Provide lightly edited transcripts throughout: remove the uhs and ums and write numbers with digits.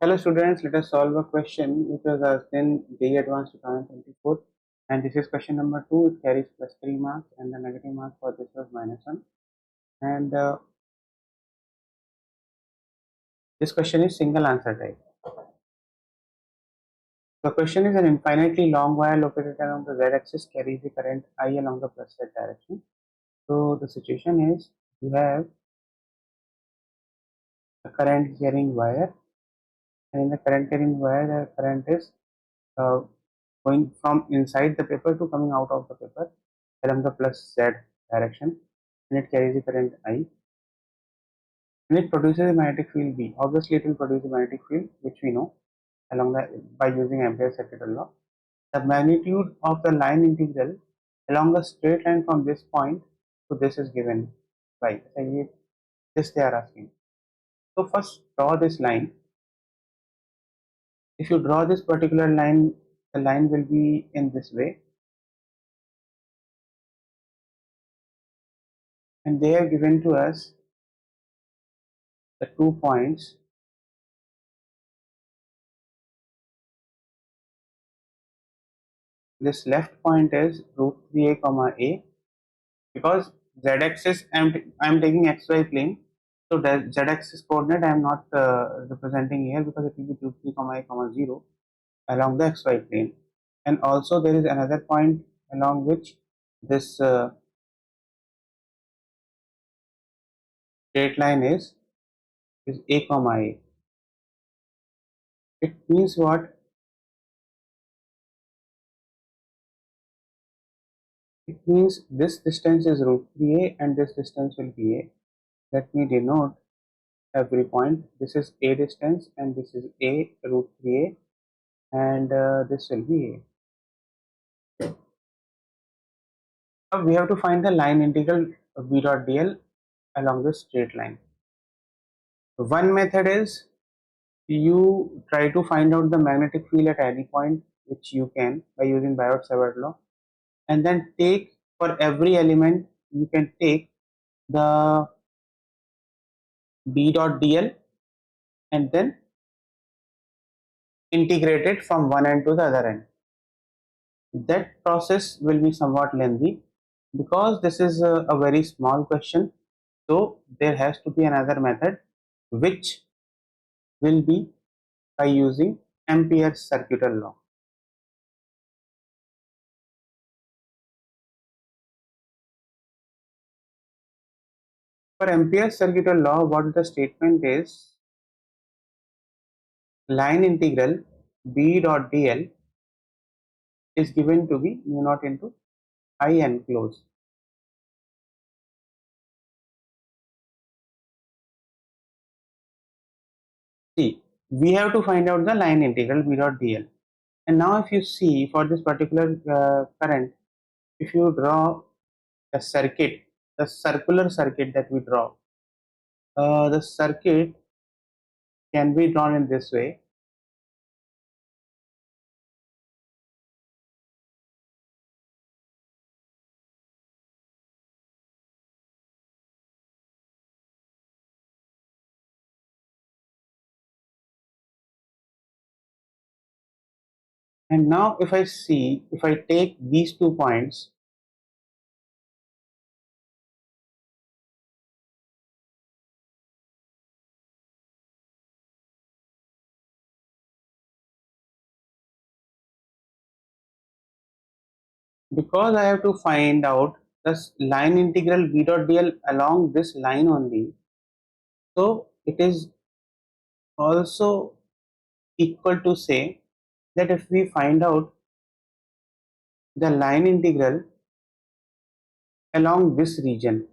Hello students, let us solve a question which was asked in JEE Advance 2024, and this is question number 2. It carries plus 3 marks and the negative mark for this was -1, and this question is single answer type. The question is: an infinitely long wire located along the z-axis carries the current I along the plus z direction. So the situation is, you have a current carrying wire, and in the current carrying wire the current is uh, going from inside the paper to coming out of the paper along the plus z direction, and it carries the current I, and it produces a magnetic field B. Obviously it will produce a magnetic field, which we know along the by using Ampere's circuital law. The magnitude of the line integral along a straight line from this point to this is given by this they are asking. So first draw this line. If you draw this particular line, the line will be in this way, and they have given to us the 2 points. This left point is root 3a comma a, because z-axis I'm taking xy plane, so the z-axis coordinate I am not representing here, because it will be root 3 comma a comma 0 along the xy plane. And also there is another point along which this straight line is a comma a. It means what? It means this distance is root 3a and this distance will be a. Let me denote every point. This is a distance and this is a root 3a, and this will be a. Now we have to find the line integral v dot dl along this straight line. One method is, you try to find out the magnetic field at any point, which you can by using Biot-Savart law, and then take for every element you can take the b dot dl and then integrate it from one end to the other end. That process will be somewhat lengthy because this is a very small question, so there has to be another method, which will be by using Ampere's circuital law. For Ampere's circuital law, what the statement is: line integral b dot dl is given to be mu naught into I enclosed. See, we have to find out the line integral b dot dl, and now if you see for this particular current, if you draw a circuit, the circular circuit that we draw, the circuit can be drawn in this way. And now if I take these 2 points, because I have to find out this line integral v dot dl along this line only, so it is also equal to say that if we find out the line integral along this region,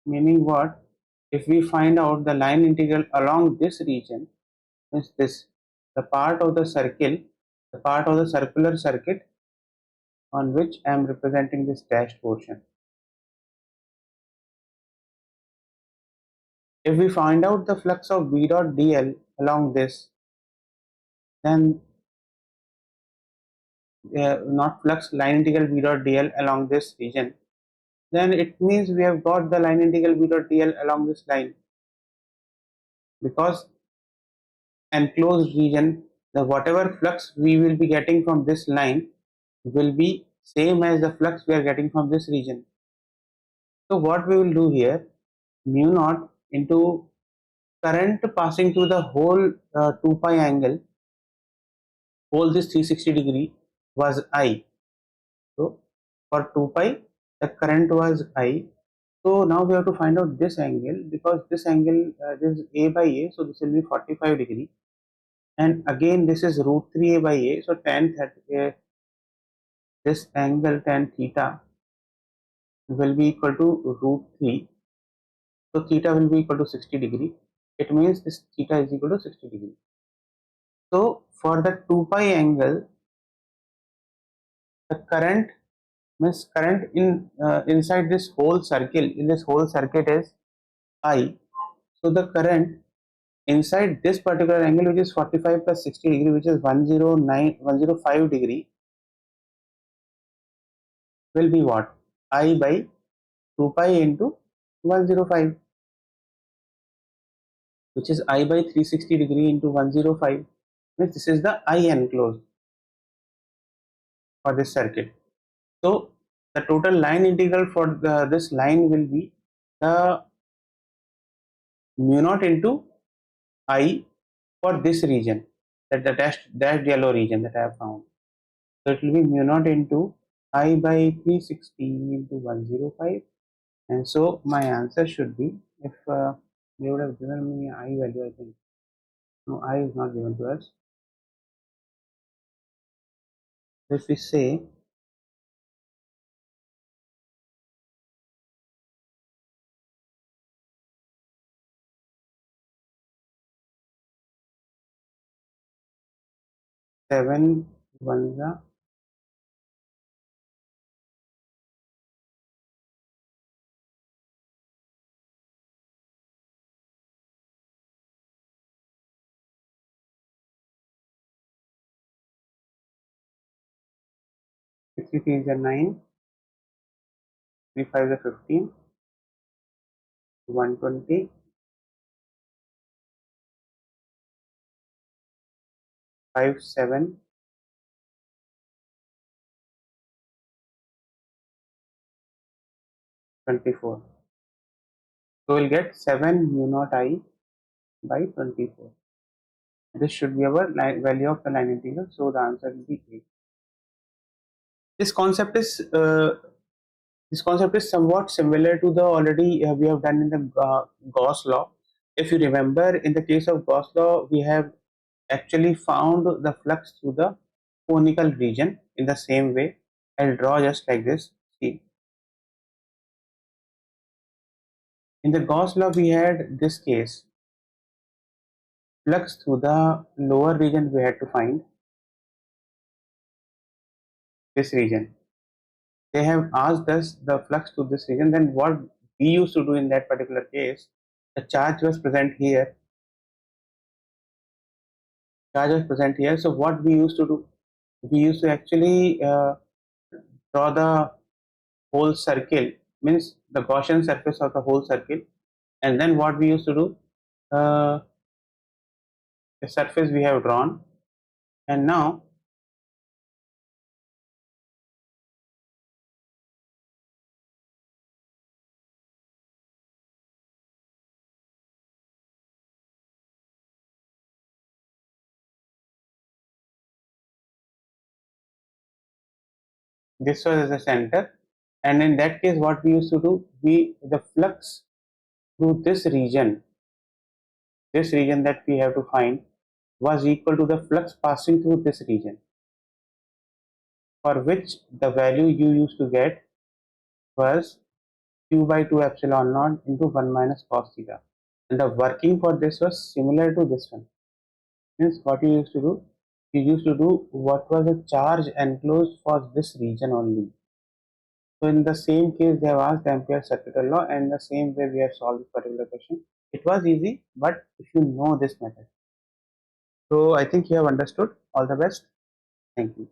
meaning what? If we find out the line integral along this region, means this, the part of the circle, the part of the circular circuit on which I am representing this dashed portion. If we find out the flux of v dot dl along this, then not flux, line integral v dot dl along this region, then it means we have got the line integral v dot dl along this line. because enclosed region, the whatever flux we will be getting from this line will be same as the flux we are getting from this region. So what we will do here, mu naught into current passing through the whole 2 pi angle, whole this 360 degree was I. So for 2 pi the current was I. So now we have to find out this angle, because this angle, this is A by A, so this will be 45 degree, and again this is root 3 A by A, so tan theta, this angle tan theta will be equal to root 3, so theta will be equal to 60 degree. It means this theta is equal to 60 degree. So for the 2 pi angle, the current means current in inside this whole circle, in this whole circuit is I. So the current inside this particular angle, which is 45 plus 60 degree, which is 105 degree, will be what? I by 2 pi into 105, which is I by 360 degree into 105, means this is the I enclosed for this circuit. So the total line integral for this line will be the mu naught into I for this region, that the dashed yellow region that I have found. So it will be mu naught into I by 360 into 105, and so my answer should be, if they would have given me I value, I think no, I is not given to us. If we say 7 ones are 63 is a 9, 3 5 is a 15, 120, 5 7, 24. So we'll get 7 mu naught I by 24. This should be our value of the line integral, so the answer will be 8. This concept is somewhat similar to the already we have done in the Gauss law. If you remember, in the case of Gauss law, we have actually found the flux through the conical region in the same way. I'll draw just like this. See, in the Gauss law, we had this case, flux through the lower region we had to find, this region. They have asked us the flux to this region. Then what we used to do in that particular case, the charge was present here. So what we used to do, we used to actually draw the whole circle, means the Gaussian surface of the whole circle, and then what we used to do, uh, the surface we have drawn, and now this was the center, and in that case what we used to do, the flux through this region that we have to find was equal to the flux passing through this region, for which the value you used to get was q by 2 epsilon naught into 1 minus cos theta, and the working for this was similar to this one. Means what you used to do, you used to do what was the charge enclosed for this region only. So in the same case, they have asked Ampere's circuital law, and the same way we have solved this particular question. It was easy, but if you know this method. So I think you have understood. All the best. Thank you.